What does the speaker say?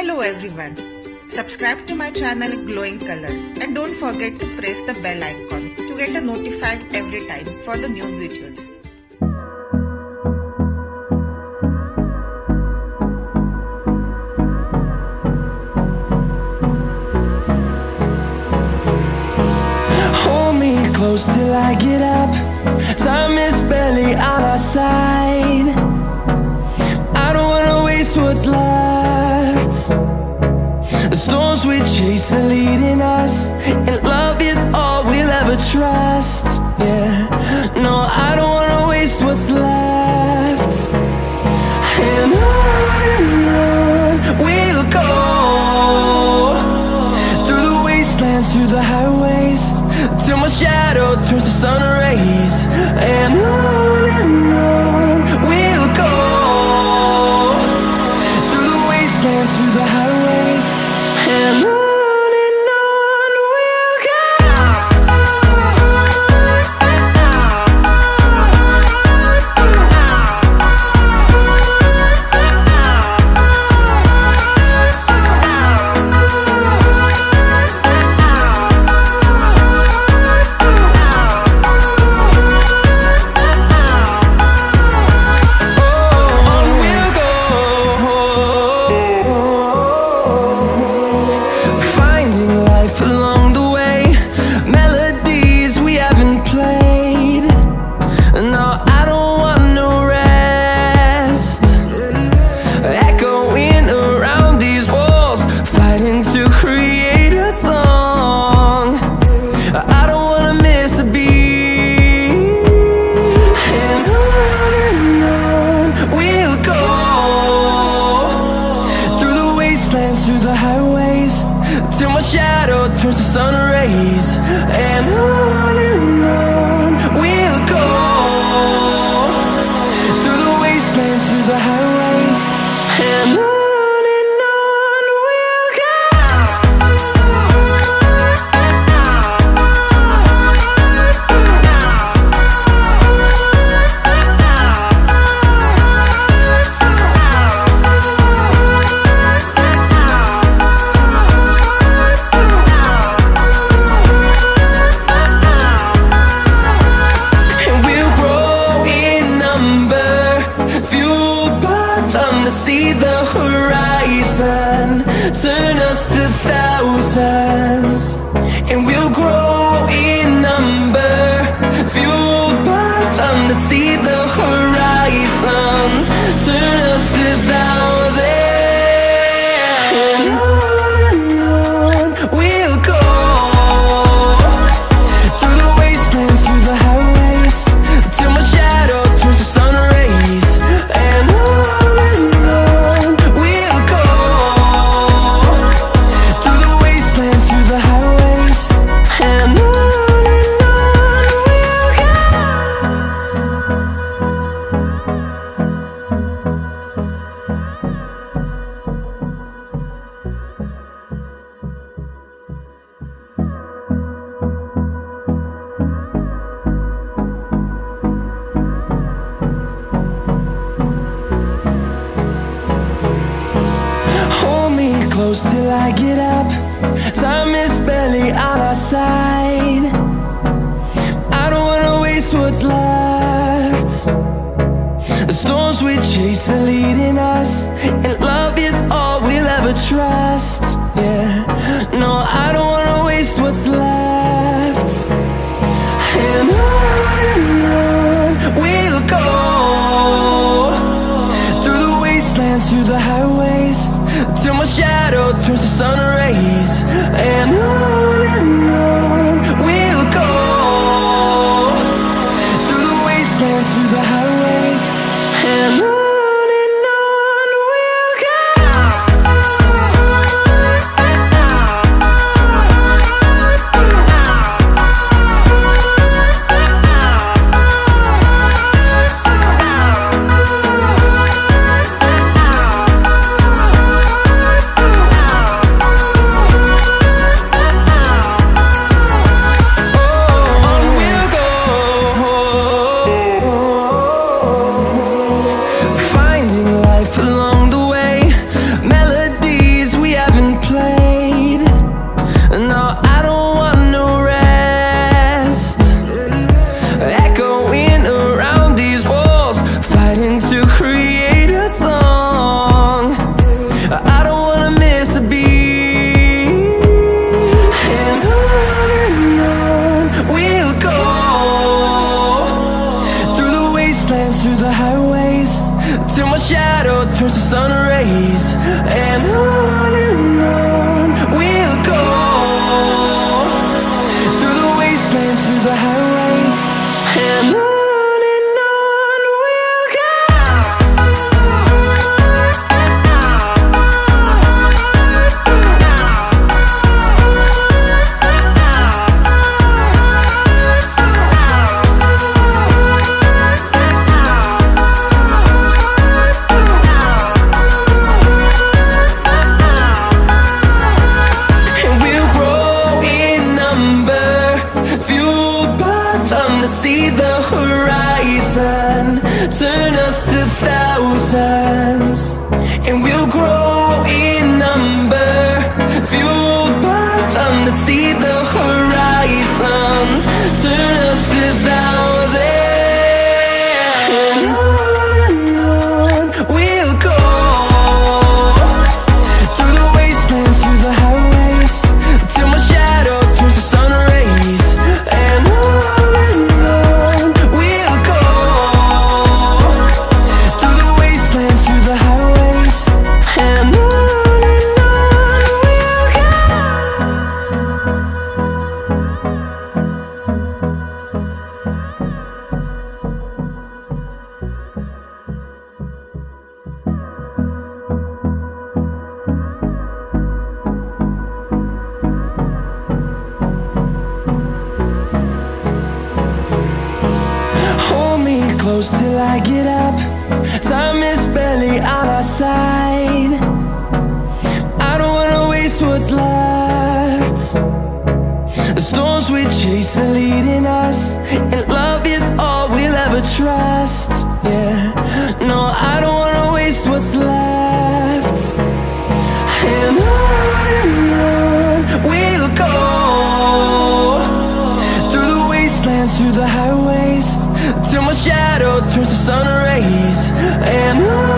Hello everyone, subscribe to my channel Glowing Colors and don't forget to press the bell icon to get notified every time for the new videos. Hold me close till I get up. Time is barely on our side. I don't wanna waste what's left. The storms we chase are leading us, and love is all we'll ever trust. Yeah, no, I don't wanna waste what's left. And on we'll go, through the wastelands, through the highways, till my shadow turns to sun rays. And on we'll go, through the wastelands, through the highways, and on we'll go. Through the highways, till my shadow turns to sun rays. And on we'll go, through the wastelands, through the highways, and on we'll go. See the horizon, turn us to thousands, and we'll grow in number, fueled by them. To see the horizon, turn us to thousands, and on we'll go, through the wastelands, through the highways, till my shadow turns to sun rays. And close till I get up. Time is barely on our side. I don't wanna waste what's left. The storms we chase are leading us, and love is all we'll ever trust. Yeah, no, I don't wanna waste what's left. And on we'll go, through the wastelands, through the highways, till my shadow turns to sun rays. And on we'll go, through the wastelands, through the highways, and on we'll go. side. I don't wanna waste what's left. The storms we chase are leading us, and love is all we'll ever trust. Yeah, no, I don't wanna waste what's left. And on we'll go, through the wastelands, through the highways, till my shadow turns to sun rays. And on